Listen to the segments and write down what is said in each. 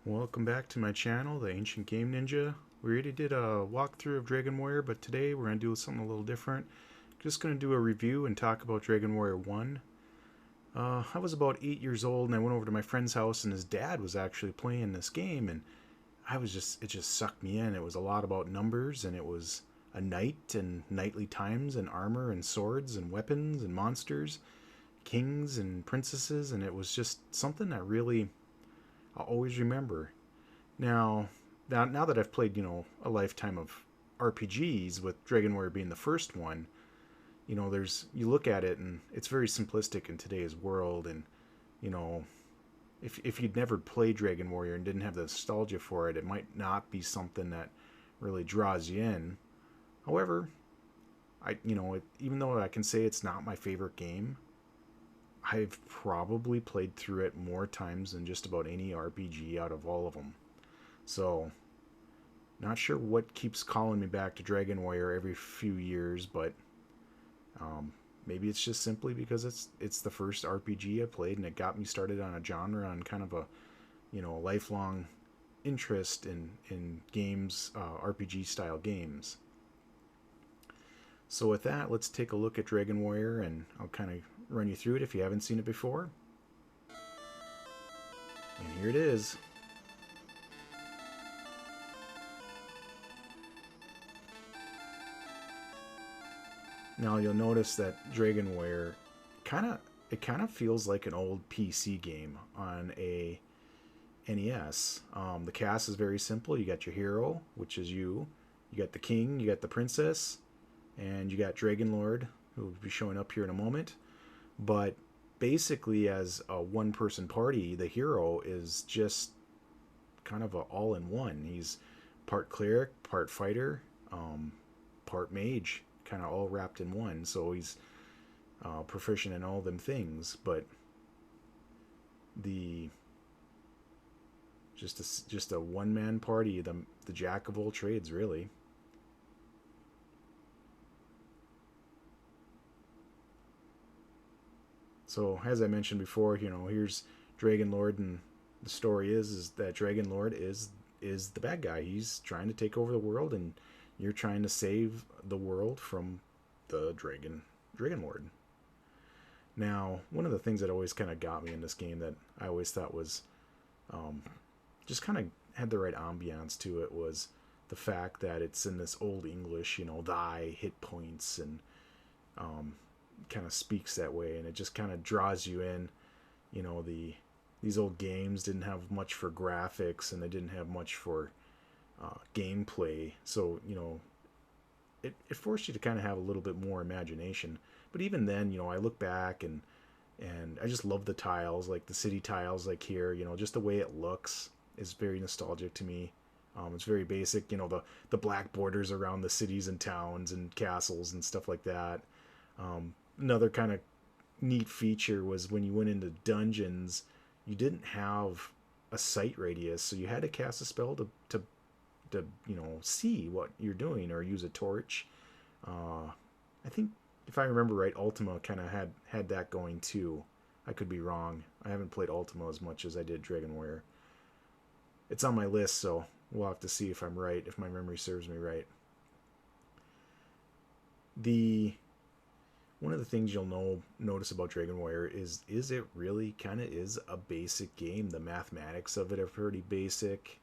Welcome back to my channel, The Ancient Game Ninja. We already did a walkthrough of Dragon Warrior, but today we're going to do something a little different. Just going to do a review and talk about Dragon Warrior 1. I was about 8 years old and I went over to my friend's house and his dad was actually playing this game, and it just sucked me in. It was a lot about numbers, and it was a knight and knightly times and armor and swords and weapons and monsters, kings and princesses, and it was just something that really I'll always remember. Now, now that I've played, a lifetime of RPGs, with Dragon Warrior being the first one, you look at it and it's very simplistic in today's world, and you know, if you'd never played Dragon Warrior and didn't have the nostalgia for it, it might not be something that really draws you in. However, even though I can say it's not my favorite game, I've probably played through it more times than just about any RPG out of all of them. So, not sure what keeps calling me back to Dragon Warrior every few years, but um, maybe it's just simply because it's the first RPG I played, and it got me started on a genre and kind of a lifelong interest in games, RPG style games. So with that, let's take a look at Dragon Warrior, and I'll kind of run you through it if you haven't seen it before. And here it is. Now you'll notice that Dragon Warrior kind of it kind of feels like an old PC game on a NES. The cast is very simple. You got your hero, which is you. You got the king. You got the princess, and you got Dragon Lord, who will be showing up here in a moment. But basically, as a one-person party, the hero is just kind of a all-in-one. He's part cleric, part fighter, part mage, kind of all wrapped in one. So he's proficient in all them things. But the just a one-man party, the jack of all trades, really. So as I mentioned before, here's Dragon Lord, and the story is that Dragon Lord is the bad guy. He's trying to take over the world, and you're trying to save the world from the Dragon Lord. Now, one of the things that always kind of got me in this game, that I always thought was um, just kind of had the right ambiance to it, was the fact that it's in this old English, thy hit points, and um, kind of speaks that way, and it just kind of draws you in. These old games didn't have much for graphics, and they didn't have much for gameplay, so it forced you to kind of have a little bit more imagination. But even then, I look back, and I just love the tiles, like the city tiles, like here. Just the way it looks is very nostalgic to me. It's very basic, the black borders around the cities and towns and castles and stuff like that. Another kind of neat feature was when you went into dungeons, you didn't have a sight radius, so you had to cast a spell to see what you're doing, or use a torch. I think, if I remember right, Ultima kind of had that going too. I could be wrong. I haven't played Ultima as much as I did Dragon Warrior. It's on my list, so we'll have to see if I'm right, if my memory serves me right. The One of the things you'll notice about Dragon Warrior is it really kind of is a basic game. The mathematics of it are pretty basic.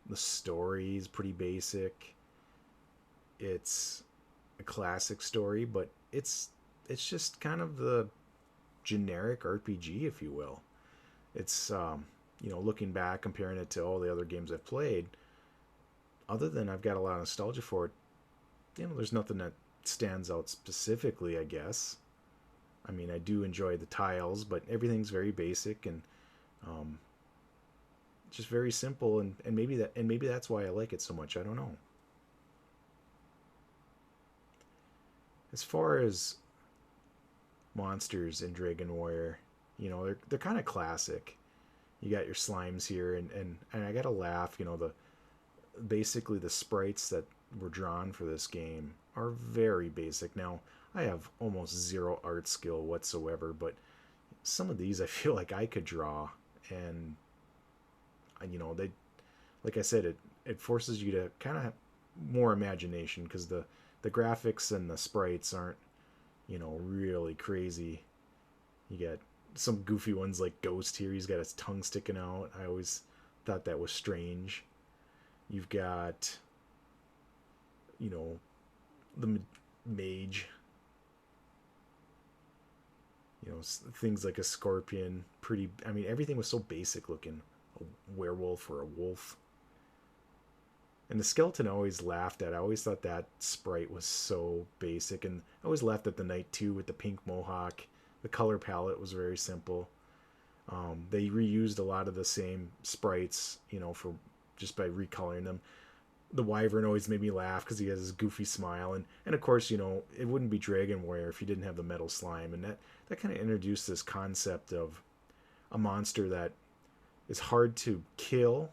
The story is pretty basic. It's a classic story, but it's just kind of the generic RPG, if you will. It's looking back, comparing it to all the other games I've played, other than I've got a lot of nostalgia for it, there's nothing that stands out specifically, I guess. I mean, I do enjoy the tiles, but everything's very basic, and um, just very simple, and maybe that's why I like it so much. I don't know. As far as monsters in Dragon Warrior, they're kind of classic. You got your slimes here, and I gotta laugh. Basically the sprites that were drawn for this game are very basic. Now, I have almost zero art skill whatsoever, but some of these I feel like I could draw, and you know, they, like I said, it forces you to kind of more imagination, because the graphics and the sprites aren't, you know, really crazy. You get some goofy ones like Ghost here. He's got his tongue sticking out. I always thought that was strange. You've got, you know, the mage. You know, things like a scorpion. Pretty. I mean, everything was so basic looking. A werewolf or a wolf. And the skeleton I always laughed at. I always thought that sprite was so basic. And I always laughed at the knight too with the pink mohawk. The color palette was very simple. They reused a lot of the same sprites, you know, for just by recoloring them. The wyvern always made me laugh because he has this goofy smile, and of course, you know, it wouldn't be Dragon Warrior if you didn't have the metal slime, and that kind of introduced this concept of a monster that is hard to kill.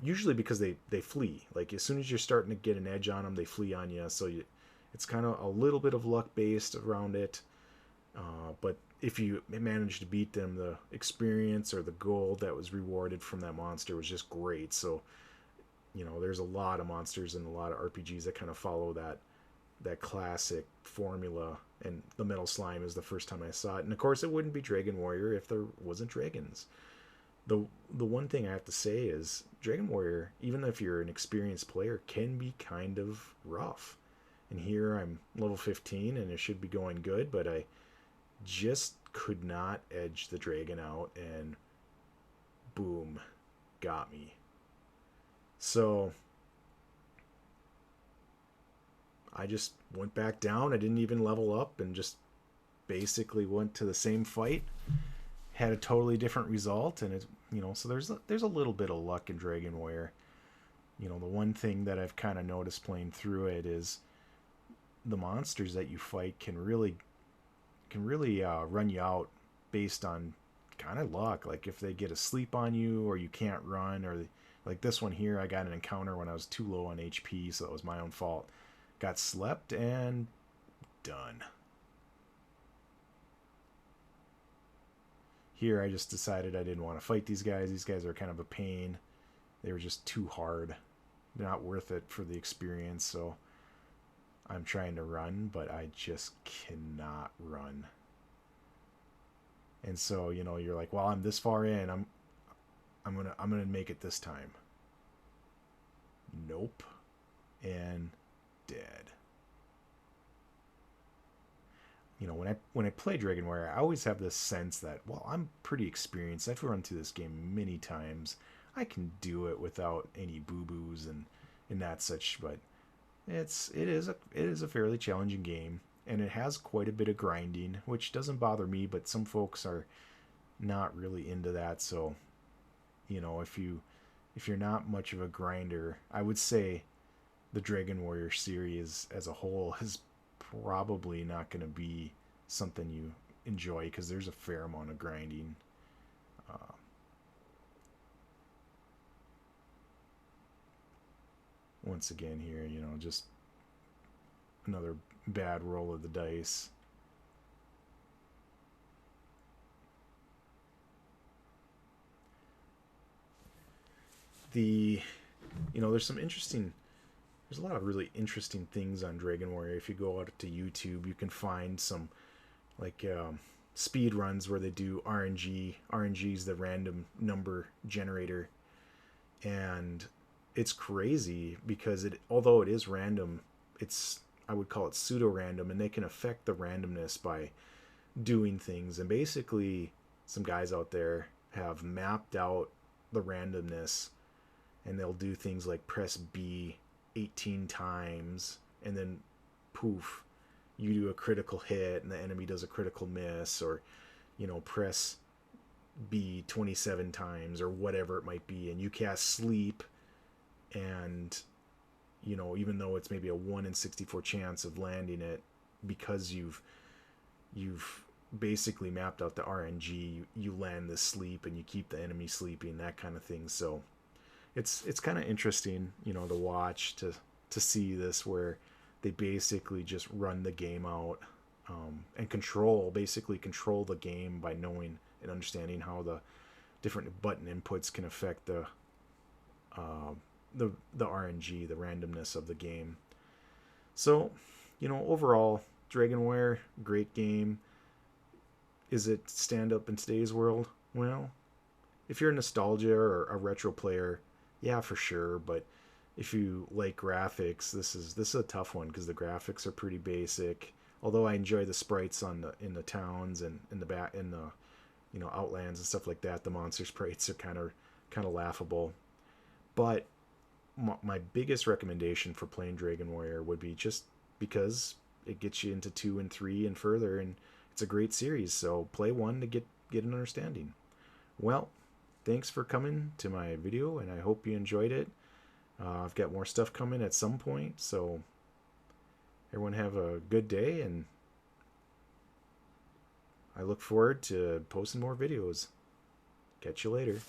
Usually because they flee. Like as soon as you're starting to get an edge on them, they flee on you. So it's kind of a little bit of luck based around it. But if you manage to beat them, the experience or the gold that was rewarded from that monster was just great. So, you know, there's a lot of monsters and a lot of RPGs that kind of follow that classic formula. And the metal slime is the first time I saw it. And of course, it wouldn't be Dragon Warrior if there wasn't dragons. The one thing I have to say is Dragon Warrior, even if you're an experienced player, can be kind of rough. And here I'm level 15 and it should be going good, but I just could not edge the dragon out, and boom, got me. So I just went back down. I didn't even level up and just basically went to the same fight. Had a totally different result, and it, you know, so there's a little bit of luck in Dragon Warrior. You know, the one thing that I've kind of noticed playing through it is the monsters that you fight can really run you out based on kind of luck. Like if they get a sleep on you, or you can't run, or like this one here, I got an encounter when I was too low on HP, so it was my own fault. Got slept and done. Here I just decided I didn't want to fight these guys. These guys are kind of a pain. They were just too hard. They're not worth it for the experience, so I'm trying to run, but I just cannot run. And so, you know, you're like, well, I'm this far in. I'm gonna make it this time. Nope. And dead. You know, when I play Dragon Warrior, I always have this sense that, well, I'm pretty experienced. I've run through this game many times. I can do it without any boo-boos and that such. But it is a fairly challenging game, and it has quite a bit of grinding, which doesn't bother me. But some folks are not really into that. So, you know, if you're not much of a grinder, I would say the Dragon Warrior series as a whole is probably not going to be something you enjoy, because there's a fair amount of grinding. Once again here, you know, just another bad roll of the dice. You know, there's a lot of really interesting things on Dragon Warrior. If you go out to YouTube, you can find some like speed runs where they do RNG. RNG is the random number generator, and it's crazy because although it is random, I would call it pseudo random, and they can affect the randomness by doing things. And basically, some guys out there have mapped out the randomness, and they'll do things like press B 18 times, and then poof, you do a critical hit and the enemy does a critical miss, or, you know, press B 27 times or whatever it might be, and you cast sleep, and, you know, even though it's maybe a 1 in 64 chance of landing it, because you've basically mapped out the RNG, you land the sleep and you keep the enemy sleeping, that kind of thing. So it's kind of interesting, you know, to watch, to see this, where they basically just run the game out, and basically control the game by knowing and understanding how the different button inputs can affect uh, the RNG, the randomness of the game. So, overall, Dragonware, great game. Is it stand up in today's world? Well, if you're a nostalgia or a retro player, yeah, for sure. But if you like graphics, this is a tough one because the graphics are pretty basic. Although I enjoy the sprites in the towns and in the outlands and stuff like that, the monster sprites are kind of laughable. But my biggest recommendation for playing Dragon Warrior would be just because it gets you into 2 and 3 and further, and it's a great series. So play 1 to get an understanding. Well, thanks for coming to my video, and I hope you enjoyed it. I've got more stuff coming at some point, so everyone have a good day, and I look forward to posting more videos. Catch you later.